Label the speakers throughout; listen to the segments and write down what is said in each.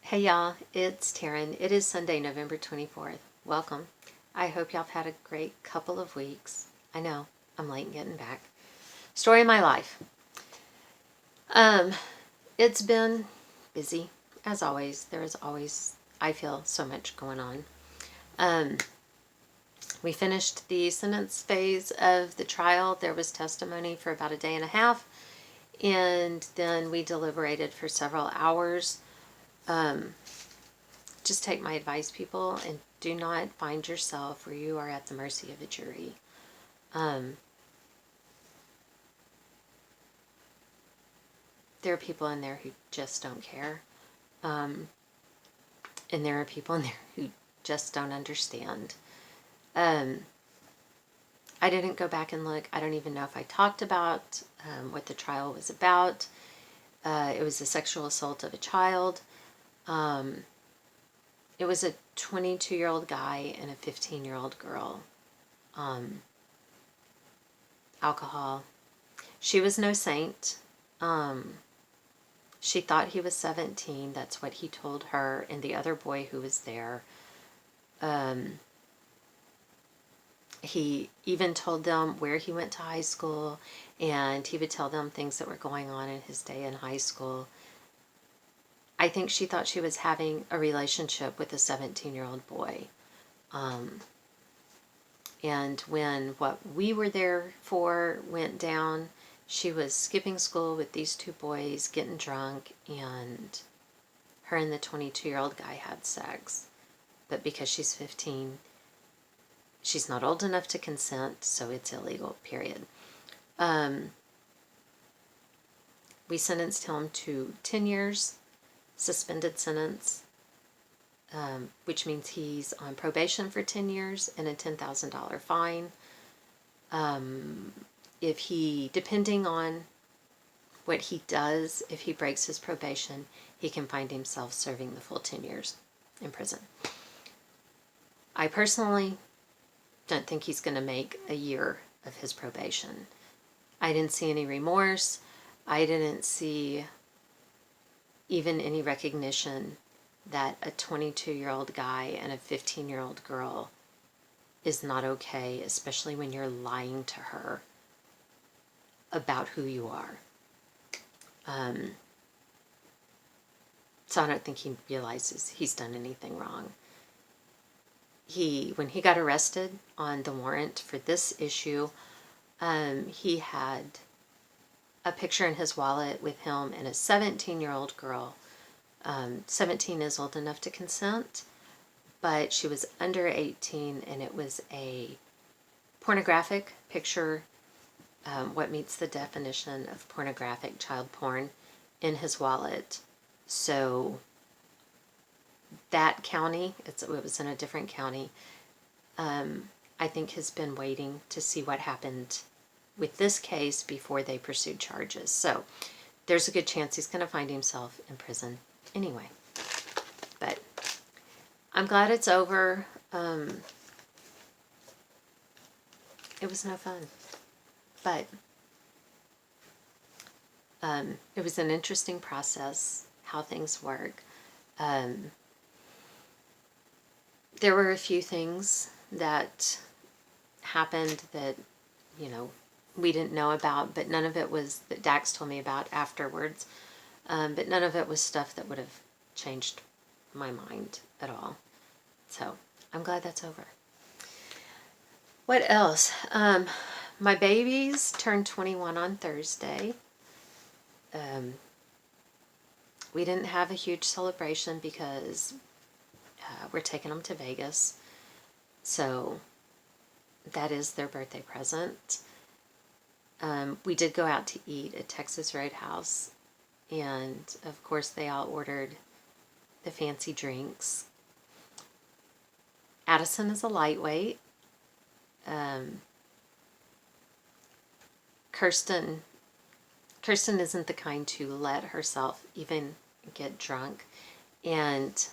Speaker 1: Hey y'all, it's Taryn. It is Sunday, November 24th. Welcome. I hope y'all have had a great couple of weeks. I know, I'm late in getting back. Story of my life. It's been busy, as always. There is always, I feel, so much going on. We finished the sentence phase of the trial. There was testimony for about a day and a half, and then we deliberated for several hours. Just take my advice, people, and do not find yourself where you are at the mercy of a jury. There are people in there who just don't care. And there are people in there who just don't understand. I didn't go back and look. I don't even know if I talked about what the trial was about. It was a sexual assault of a child. It was a 22-year-old guy and a 15-year-old girl. Alcohol. She was no saint. She thought he was 17. That's what he told her and the other boy who was there. He even told them where he went to high school, and he would tell them things that were going on in his day in high school. I think she thought she was having a relationship with a 17-year-old boy. And when what we were there for went down, she was skipping school with these two boys, getting drunk, and her and the 22-year-old guy had sex. But because she's 15, she's not old enough to consent, so it's illegal, period. We sentenced him to 10 years, suspended sentence, which means he's on probation for 10 years and a $10,000 fine. If he, depending on what he does, if he breaks his probation, he can find himself serving the full 10 years in prison. I personally don't think he's going to make a year of his probation. I didn't see any remorse. I didn't see even any recognition that a 22-year-old guy and a 15-year-old girl is not okay, especially when you're lying to her about who you are. So I don't think he realizes he's done anything wrong. When he got arrested on the warrant for this issue, he had a picture in his wallet with him and a 17-year-old girl. 17 is old enough to consent, but she was under 18, and it was a pornographic picture, what meets the definition of pornographic child porn, in his wallet. So that county, it was in a different county, I think has been waiting to see what happened with this case before they pursued charges. So there's a good chance he's going to find himself in prison anyway. But I'm glad it's over. It was no fun. But it was an interesting process, how things work. There were a few things that happened that, we didn't know about, but none of it was, that Dax told me about afterwards. But none of it was stuff that would have changed my mind at all. So I'm glad that's over. What else? My babies turned 21 on Thursday. We didn't have a huge celebration because we're taking them to Vegas. So that is their birthday present. We did go out to eat at Texas Roadhouse. And of course they all ordered the fancy drinks. Addison is a lightweight. Kirsten isn't the kind to let herself even get drunk. And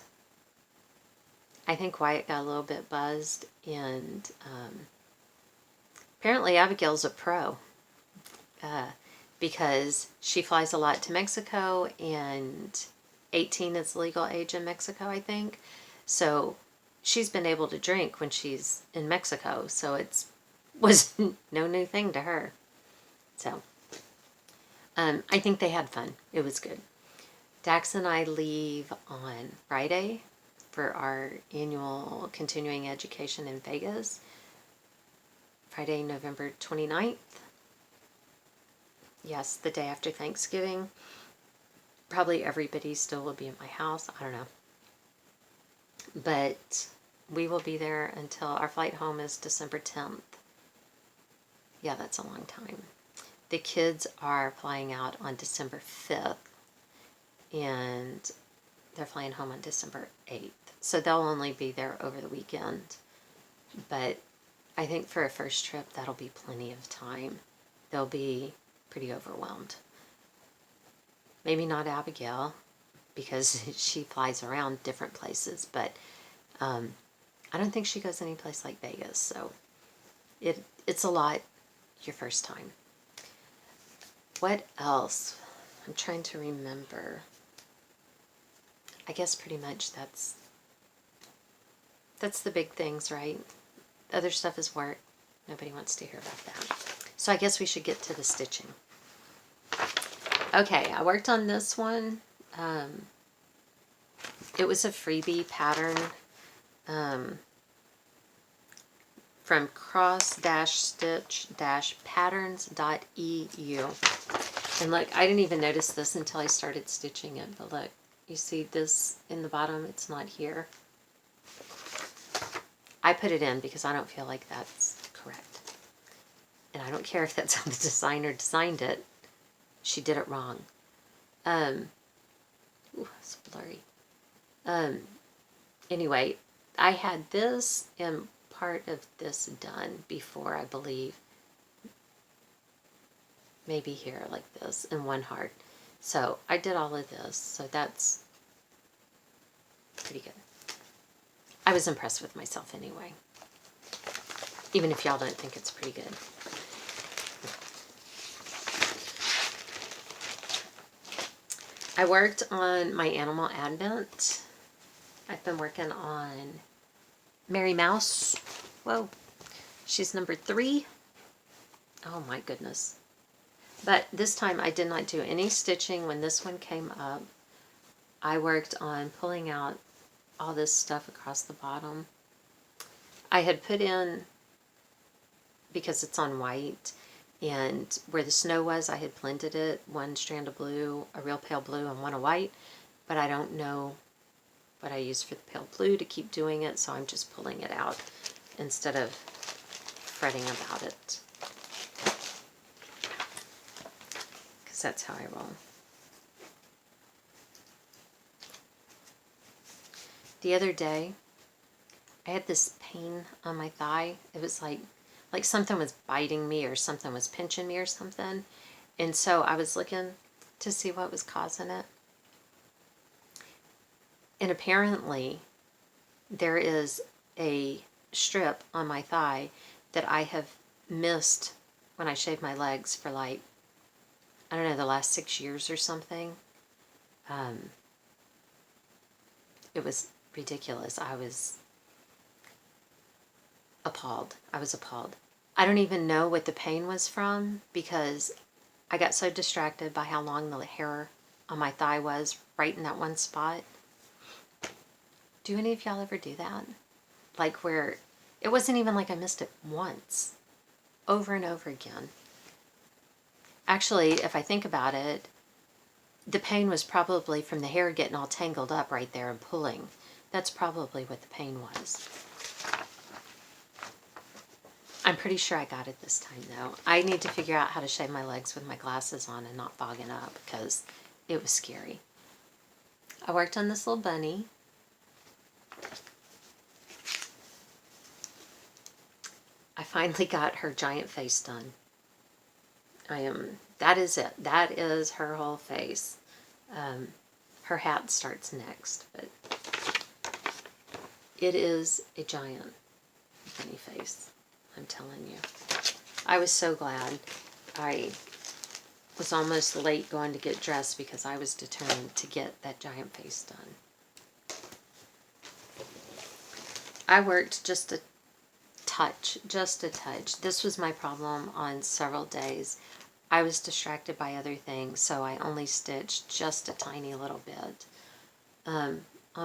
Speaker 1: I think Wyatt got a little bit buzzed, and apparently Abigail's a pro. Because she flies a lot to Mexico, and 18 is the legal age in Mexico, I think. So she's been able to drink when she's in Mexico. So was no new thing to her. So I think they had fun. It was good. Dax and I leave on Friday for our annual continuing education in Vegas. Friday, November 29th. Yes, the day after Thanksgiving. Probably everybody still will be at my house. I don't know. But we will be there until our flight home is December 10th. Yeah, that's a long time. The kids are flying out on December 5th. And they're flying home on December 8th. So they'll only be there over the weekend. But I think for a first trip, that'll be plenty of time. They'll be pretty overwhelmed. Maybe not Abigail, because she flies around different places, but I don't think she goes any place like Vegas, so it's a lot your first time. What else? I'm trying to remember. I guess pretty much that's the big things, right? The other stuff is work. Nobody wants to hear about that. So I guess we should get to the stitching. Okay, I worked on this one. It was a freebie pattern from cross-stitch-patterns.eu. And look, I didn't even notice this until I started stitching it, but look, you see this in the bottom? It's not here. I put it in because I don't feel like that's correct. And I don't care if that's how the designer designed it. She did it wrong. Ooh, it's blurry. Anyway, I had this and part of this done before, I believe. Maybe here like this in one heart. So I did all of this. So that's pretty good. I was impressed with myself anyway. Even if y'all don't think it's pretty good. I worked on my animal advent. I've been working on Mary Mouse. Whoa. She's number 3. Oh my goodness. But this time I did not do any stitching when this one came up. I worked on pulling out all this stuff across the bottom. I had put in, because it's on white, and where the snow was, I had blended it, one strand of blue, a real pale blue, and one of white, but I don't know what I used for the pale blue to keep doing it, so I'm just pulling it out instead of fretting about it. Because that's how I roll. The other day, I had this pain on my thigh. It was like something was biting me or something was pinching me or something. And so I was looking to see what was causing it. And apparently there is a strip on my thigh that I have missed when I shave my legs for like, I don't know, the last 6 years or something. It was ridiculous. I was appalled. I don't even know what the pain was from because I got so distracted by how long the hair on my thigh was right in that one spot. Do any of y'all ever do that? Like where it wasn't even like I missed it once, over and over again. Actually, if I think about it, the pain was probably from the hair getting all tangled up right there and pulling. That's probably what the pain was. I'm pretty sure I got it this time, though. I need to figure out how to shave my legs with my glasses on and not fogging up, because it was scary. I worked on this little bunny. I finally got her giant face done. That is it. That is her whole face. Her hat starts next, but it is a giant bunny face. I'm telling you. I was so glad I was almost late going to get dressed because I was determined to get that giant face done. I worked just a touch. This was my problem on several days. I was distracted by other things, so I only stitched just a tiny little bit. On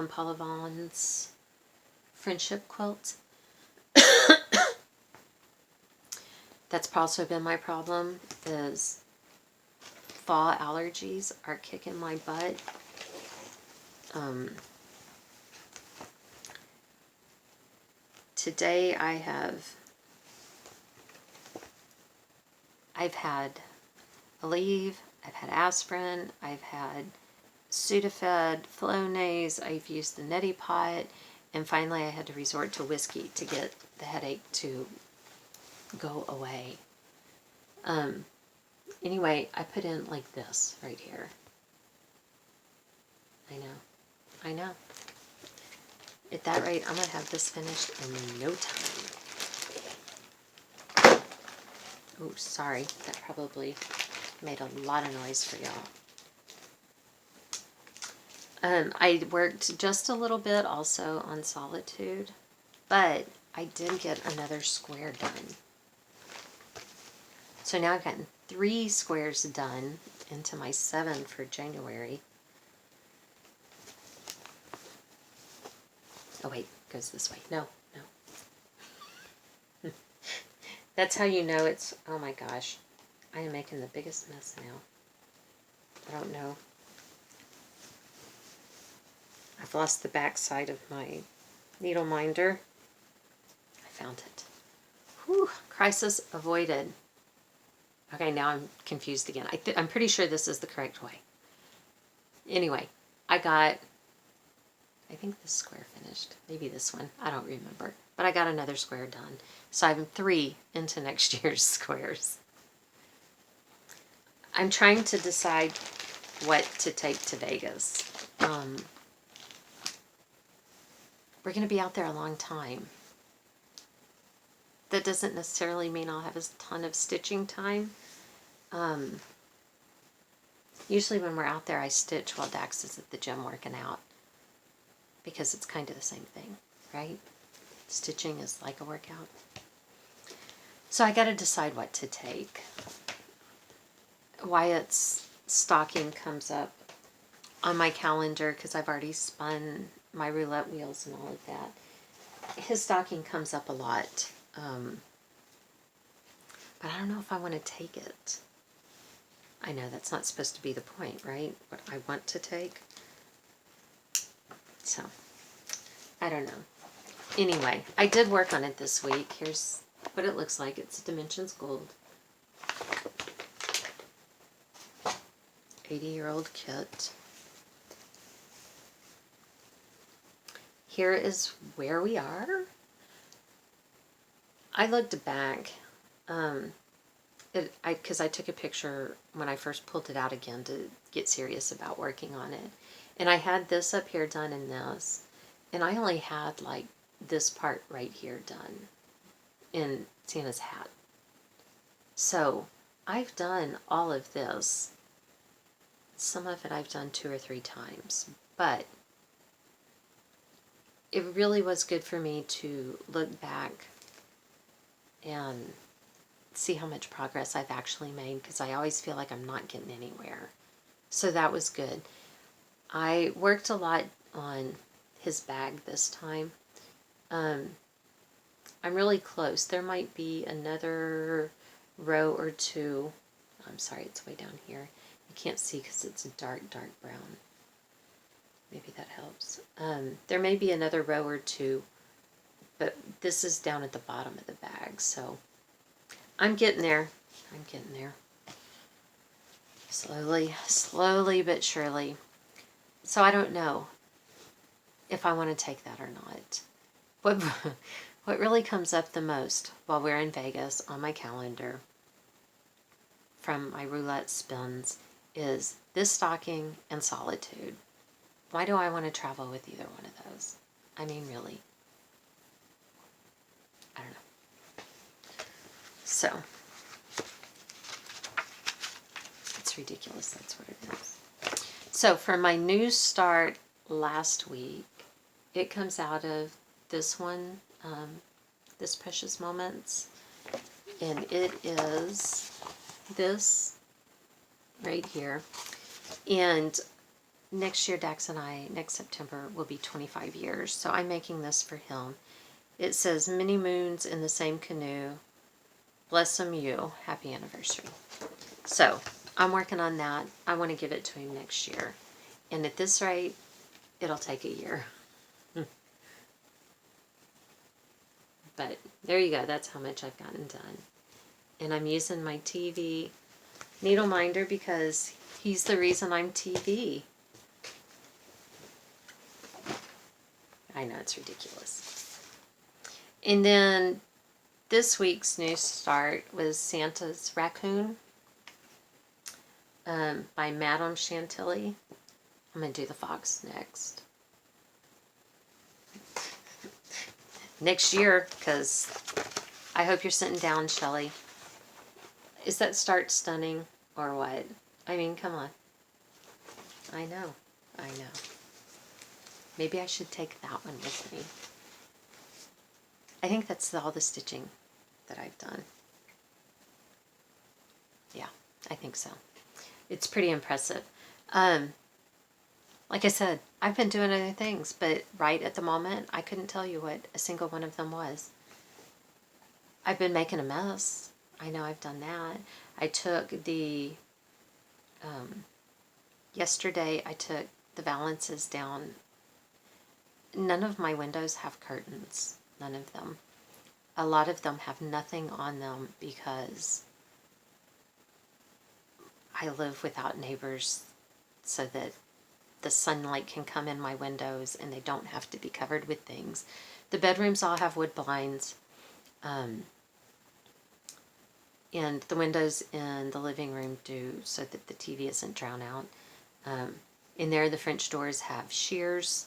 Speaker 1: Paula Vaughn's friendship quilt. That's also been my problem, is fall allergies are kicking my butt. Today I've had Aleve, I've had aspirin, I've had Sudafed, Flonase, I've used the neti pot, and finally I had to resort to whiskey to get the headache to go away. Anyway, I put in like this right here. I know. At that rate, I'm going to have this finished in no time. Oh, sorry. That probably made a lot of noise for y'all. I worked just a little bit also on Solitude, but I did get another square done. So now I've gotten 3 squares done into my 7 for January. Oh wait, it goes this way. No. That's how you know it's, oh my gosh. I am making the biggest mess now. I don't know. I've lost the back side of my needle minder. I found it. Whew, crisis avoided. Okay, now I'm confused again. I'm pretty sure this is the correct way. Anyway, I think this square finished. Maybe this one. I don't remember. But I got another square done. So I'm 3 into next year's squares. I'm trying to decide what to take to Vegas. We're going to be out there a long time. That doesn't necessarily mean I'll have a ton of stitching time. Usually when we're out there, I stitch while Dax is at the gym working out. Because it's kind of the same thing, right? Stitching is like a workout. So I got to decide what to take. Wyatt's stocking comes up on my calendar because I've already spun my roulette wheels and all of that. His stocking comes up a lot. But I don't know if I want to take it. I know that's not supposed to be the point, right? What I want to take. So, I don't know. Anyway, I did work on it this week. Here's what it looks like. It's Dimensions Gold. 80-year-old kit. Here is where we are. I looked back, because I took a picture when I first pulled it out again to get serious about working on it. And I had this up here done in this. And I only had like this part right here done in Santa's hat. So I've done all of this. Some of it I've done 2 or 3 times. But it really was good for me to look back and see how much progress I've actually made, because I always feel like I'm not getting anywhere. So that was good. I worked a lot on his bag this time. I'm really close. There might be another row or 2. I'm sorry, it's way down here. You can't see because it's a dark, dark brown. Maybe that helps. There may be another row or 2, but this is down at the bottom of the bag, so I'm getting there. I'm getting there. Slowly but surely. So I don't know if I want to take that or not. What really comes up the most while we're in Vegas on my calendar from my roulette spins is this stocking and Solitude. Why do I want to travel with either one of those? I mean, really. I don't know. So, It's ridiculous. That's what it is. So for my new start last week, it comes out of this one, this Precious Moments. And it is this right here. And next year, Dax and I, next September, will be 25 years. So I'm making this for him. It says, many moons in the same canoe. Bless him you. Happy anniversary. So I'm working on that. I want to give it to him next year. And at this rate, it'll take a year. But there you go. That's how much I've gotten done. And I'm using my TV needle minder because he's the reason I'm TV. I know, it's ridiculous. And then this week's new start was Santa's Raccoon by Madame Chantilly. I'm going to do the fox next. Next year, because I hope you're sitting down, Shelley. Is that start stunning or what? I mean, come on. I know. I know. Maybe I should take that one with me. I think that's all the stitching that I've done. Yeah, I think so. It's pretty impressive. Like I said, I've been doing other things, but right at the moment, I couldn't tell you what a single one of them was. I've been making a mess. I know I've done that. I took the, yesterday I took the valances down. None of my windows have curtains. None of them. A lot of them have nothing on them because I live without neighbors so that the sunlight can come in my windows and they don't have to be covered with things. The bedrooms all have wood blinds. And the windows in the living room do so that the TV isn't drowned out. In there, the French doors have shears,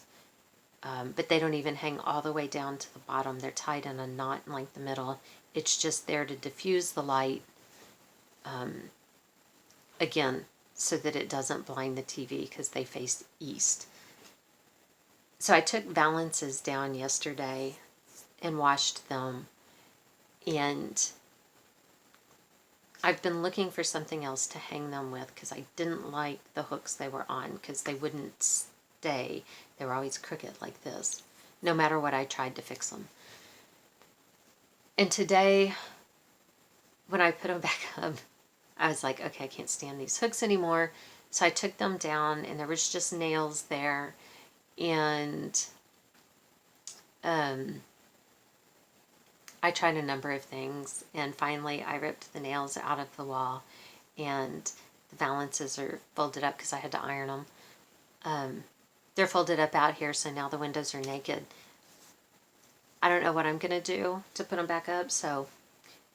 Speaker 1: but they don't even hang all the way down to the bottom. They're tied in a knot in like the middle. It's just there to diffuse the light, again, so that it doesn't blind the TV because they face east. So I took valances down yesterday and washed them, and I've been looking for something else to hang them with because I didn't like the hooks they were on because they wouldn't stay. They were always crooked like this, no matter what I tried to fix them. And today, when I put them back up, I was like, okay, I can't stand these hooks anymore. So I took them down and there was just nails there. And I tried a number of things, and finally I ripped the nails out of the wall, and the valances are folded up because I had to iron them. They're folded up out here, so now the windows are naked. I don't know what I'm going to do to put them back up, so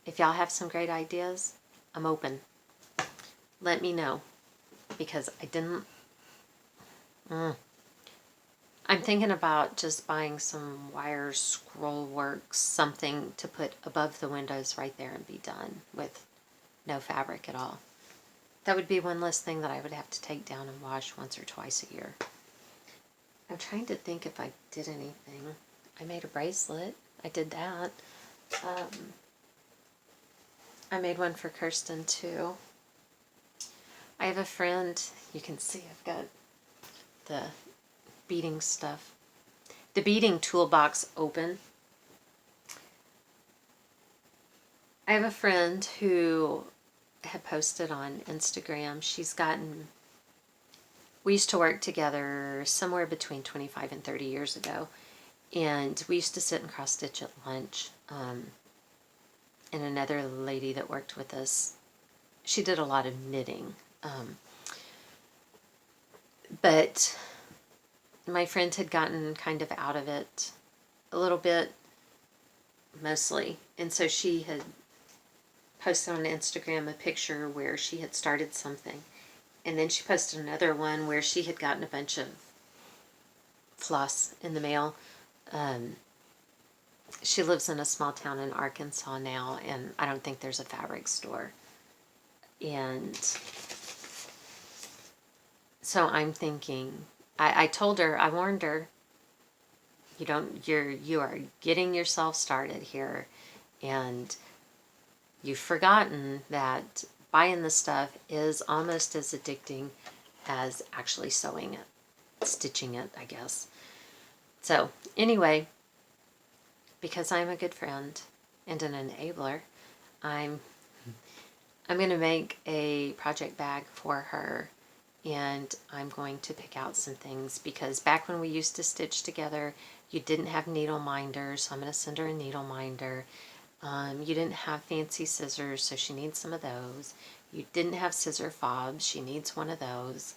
Speaker 1: if y'all have some great ideas, I'm open. Let me know, because I didn't... I'm thinking about just buying some wire scroll work, something to put above the windows right there and be done with no fabric at all. That would be one less thing that I would have to take down and wash once or twice a year. I'm trying to think if I did anything. I made a bracelet. I did that. I made one for Kirsten too. I have a friend, you can see I've got the beading stuff. The beading toolbox open. I have a friend who had posted on Instagram. She's gotten... We used to work together somewhere between 25 and 30 years ago. And we used to sit and cross stitch at lunch. And another lady that worked with us, she did a lot of knitting. But my friend had gotten kind of out of it a little bit, mostly. And so she had posted on Instagram a picture where she had started something. And then she posted another one where she had gotten a bunch of floss in the mail. She lives in a small town in Arkansas now, and I don't think there's a fabric store. And So I'm thinking, I told her, I warned her, you are getting yourself started here, and you've forgotten that buying the stuff is almost as addicting as actually sewing it, stitching it, I guess. So anyway, because I'm a good friend and an enabler, I'm going to make a project bag for her, and I'm going to pick out some things, because back when we used to stitch together, you didn't have needle minders, so I'm going to send her a needle minder. You didn't have fancy scissors, so she needs some of those. You didn't have scissor fobs, she needs one of those.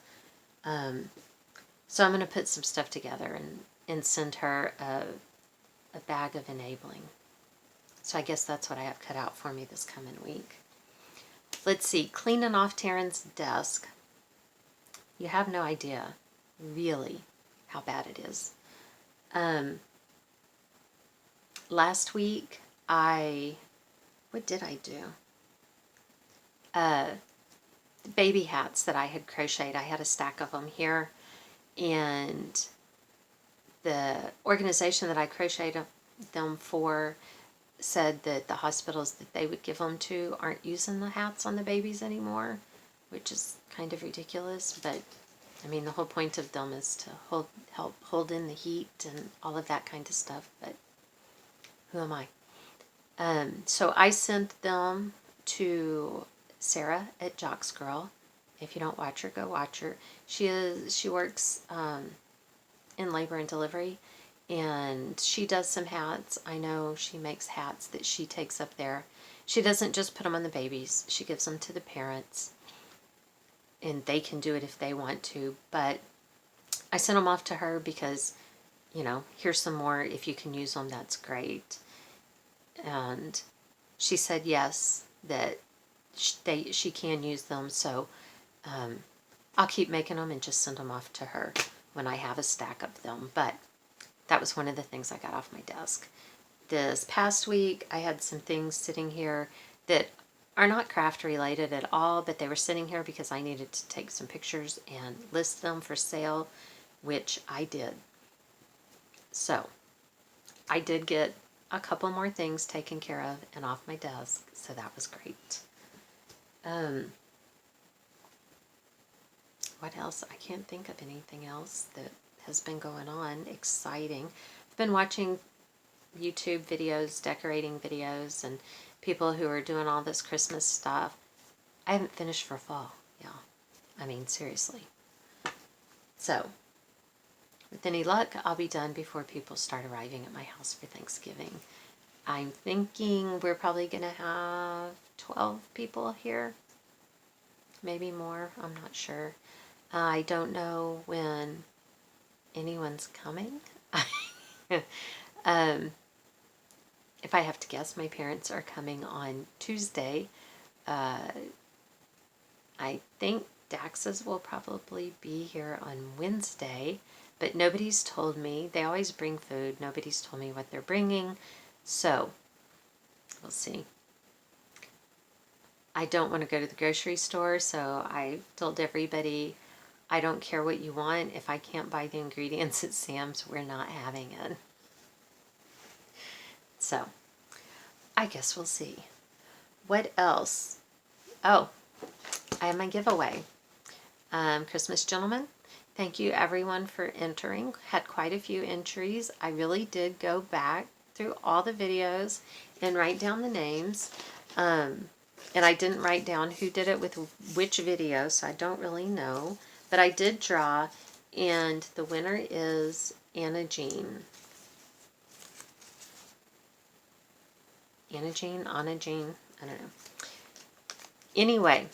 Speaker 1: So I'm going to put some stuff together and send her a bag of enabling. So I guess that's what I have cut out for me this coming week. Let's see, cleaning off Taryn's desk. You have no idea, really, how bad it is. Last week, what did I do? Baby hats that I had crocheted. I had a stack of them here, and the organization that I crocheted them for said that the hospitals that they would give them to aren't using the hats on the babies anymore, which is kind of ridiculous, but I mean, the whole point of them is to help hold in the heat and all of that kind of stuff, but who am I? So I sent them to Sarah at Jock's Girl. If you don't watch her, go watch her. She works in labor and delivery, and she does some hats. I know she makes hats that she takes up there. She doesn't just put them on the babies. She gives them to the parents, and they can do it if they want to. But I sent them off to her because, here's some more. If you can use them, that's great. And she said yes, that she can use them. So I'll keep making them and just send them off to her when I have a stack of them. But that was one of the things I got off my desk. This past week, I had some things sitting here that are not craft related at all, but they were sitting here because I needed to take some pictures and list them for sale, which I did. So I did get a couple more things taken care of and off my desk, so that was great. What else? I can't think of anything else that has been going on exciting. I've been watching YouTube videos, decorating videos, and people who are doing all this Christmas stuff. I haven't finished for fall, y'all. I mean, seriously. So, with any luck, I'll be done before people start arriving at my house for Thanksgiving. I'm thinking we're probably going to have 12 people here. Maybe more, I'm not sure. I don't know when anyone's coming. If I have to guess, my parents are coming on Tuesday. I think Dax's will probably be here on Wednesday, but nobody's told me. They always bring food. Nobody's told me what they're bringing, so we'll see. I don't want to go to the grocery store, so I told everybody, I don't care what you want. If I can't buy the ingredients at Sam's, we're not having it. So, I guess we'll see. What else? Oh, I have my giveaway. Christmas Gentleman. Thank you everyone for entering. Had quite a few entries. I really did go back through all the videos and write down the names. And I didn't write down who did it with which video, so I don't really know. But I did draw, and the winner is Anna Jean. Anna Jean, I don't know. Anyway,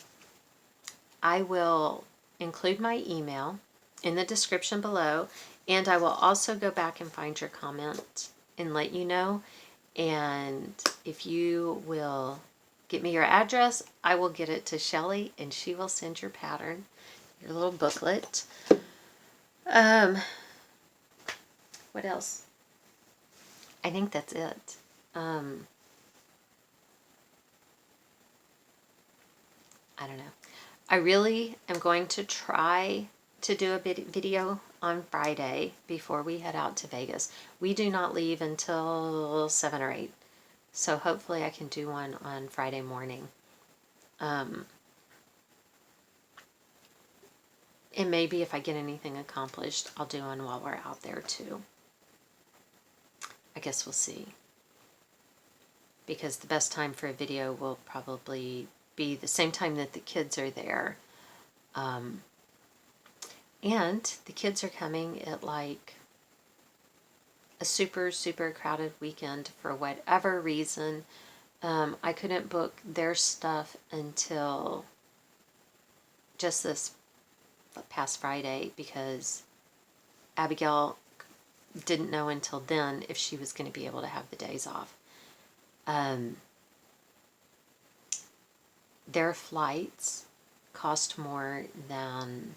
Speaker 1: I will include my email in the description below, and I will also go back and find your comment and let you know. And if you will get me your address, I will get it to Shelly, and she will send your pattern, your little booklet. What else? I think that's it. I don't know. I really am going to try to do a video on Friday before we head out to Vegas. We do not leave until 7 or 8. So hopefully I can do one on Friday morning. And maybe if I get anything accomplished, I'll do one while we're out there too. I guess we'll see. Because the best time for a video will probably be the same time that the kids are there. And the kids are coming at like a super, super crowded weekend for whatever reason. I couldn't book their stuff until just this past Friday because Abigail didn't know until then if she was going to be able to have the days off. Their flights cost more than,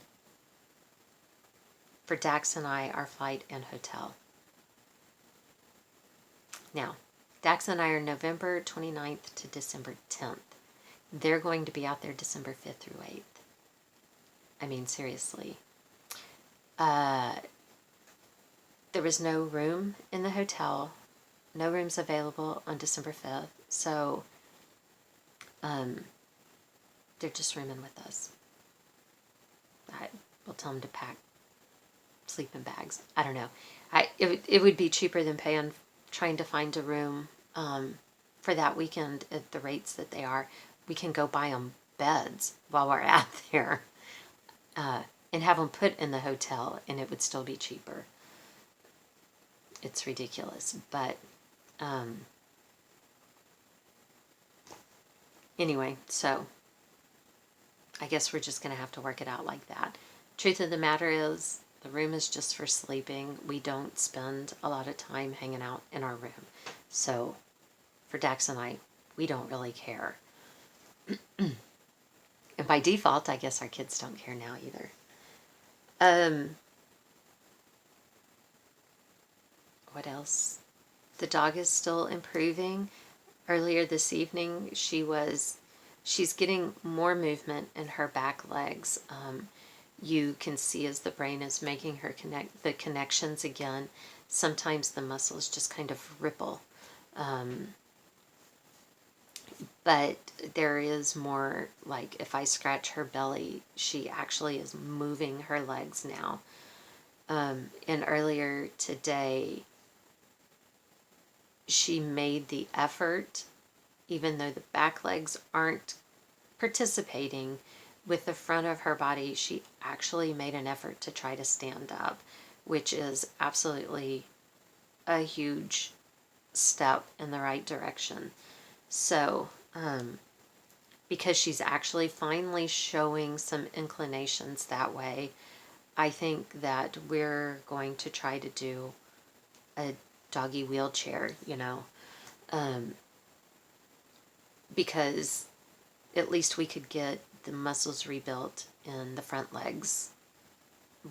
Speaker 1: for Dax and I, our flight and hotel. Now, Dax and I are November 29th to December 10th. They're going to be out there December 5th through 8th. I mean, seriously. There was no room in the hotel. No rooms available on December 5th. So, they're just rooming with us. We'll tell them to pack sleeping bags. I don't know. It would be cheaper than trying to find a room for that weekend at the rates that they are. We can go buy them beds while we're out there and have them put in the hotel, and it would still be cheaper. It's ridiculous, but anyway, so I guess we're just going to have to work it out like that. Truth of the matter is, the room is just for sleeping. We don't spend a lot of time hanging out in our room. So for Dax and I, we don't really care. And by default, I guess our kids don't care now either. What else? The dog is still improving. Earlier this evening, she's getting more movement in her back legs. You can see as the brain is making her the connections again. Sometimes the muscles just kind of ripple. But there is more, like if I scratch her belly, she actually is moving her legs now. And earlier today, she made the effort, even though the back legs aren't participating, with the front of her body, she actually made an effort to try to stand up, which is absolutely a huge step in the right direction. So, because she's actually finally showing some inclinations that way, I think that we're going to try to do a doggy wheelchair, because at least we could get the muscles rebuilt in the front legs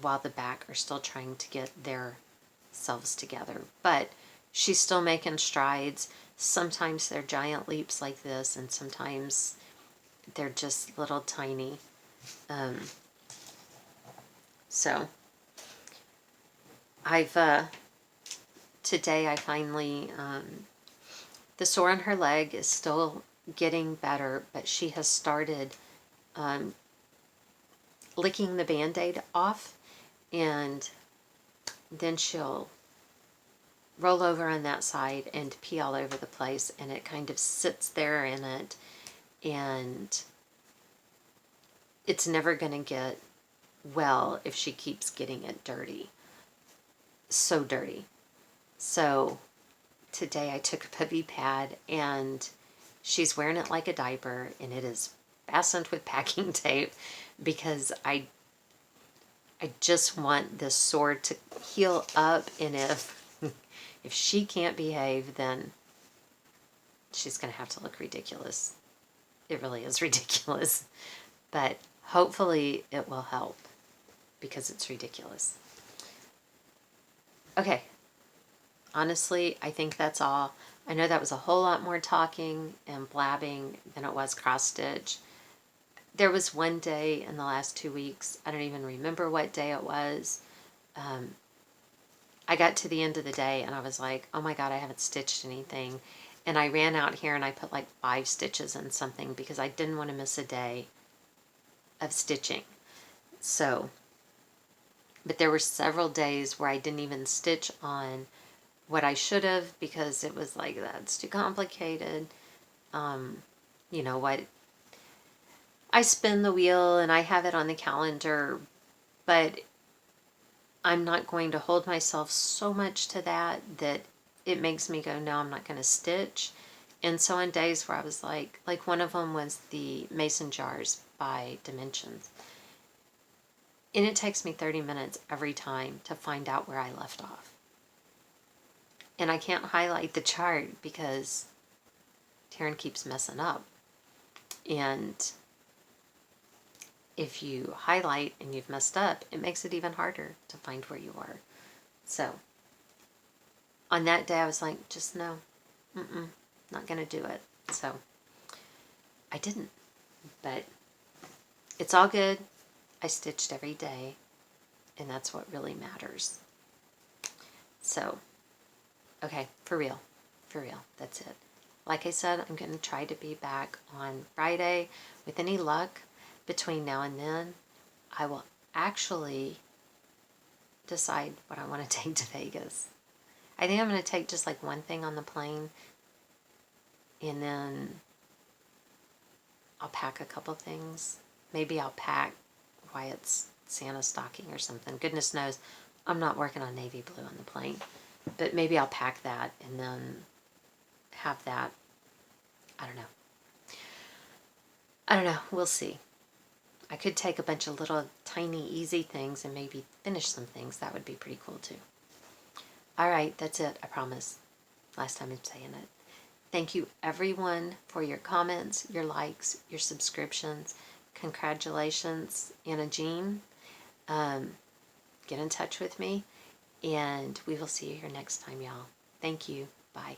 Speaker 1: while the back are still trying to get their selves together. But she's still making strides. Sometimes they're giant leaps like this, and sometimes they're just little tiny. So today I finally, the sore on her leg is still getting better, but she has started licking the Band-Aid off, and then she'll roll over on that side and pee all over the place, and it kind of sits there in it, and it's never going to get well if she keeps getting it dirty. So dirty. So today I took a puppy pad, and she's wearing it like a diaper, and it is fastened with packing tape because I just want this sore to heal up, and if she can't behave, then she's going to have to look ridiculous. It really is ridiculous. But hopefully it will help because it's ridiculous. Okay. Honestly, I think that's all. I know that was a whole lot more talking and blabbing than it was cross-stitch. there was one day in the last 2 weeks, I don't even remember what day it was. I got to the end of the day and I was like, oh my God, I haven't stitched anything. And I ran out here and I put like 5 stitches in something because I didn't want to miss a day of stitching. So, but there were several days where I didn't even stitch on what I should have because it was like, that's too complicated. You know what? I spin the wheel and I have it on the calendar, but I'm not going to hold myself so much to that it makes me go, no, I'm not going to stitch. And so on days where I was like one of them was the mason jars by Dimensions. And it takes me 30 minutes every time to find out where I left off. And I can't highlight the chart because Taryn keeps messing up. And if you highlight and you've messed up, it makes it even harder to find where you are. So on that day, I was like, just no, not going to do it. So I didn't, but it's all good. I stitched every day, and that's what really matters. So, okay, for real, that's it. Like I said, I'm going to try to be back on Friday. With any luck, between now and then, I will actually decide what I want to take to Vegas. I think I'm going to take just like one thing on the plane, and then I'll pack a couple things. Maybe I'll pack Wyatt's Santa stocking or something. Goodness knows, I'm not working on navy blue on the plane. But maybe I'll pack that and then have that. I don't know. We'll see. I could take a bunch of little tiny easy things and maybe finish some things. That would be pretty cool too. All right, that's it. I promise. Last time I'm saying it. Thank you everyone for your comments, your likes, your subscriptions. Congratulations, Anna Jean. Get in touch with me, and we will see you here next time, y'all. Thank you. Bye.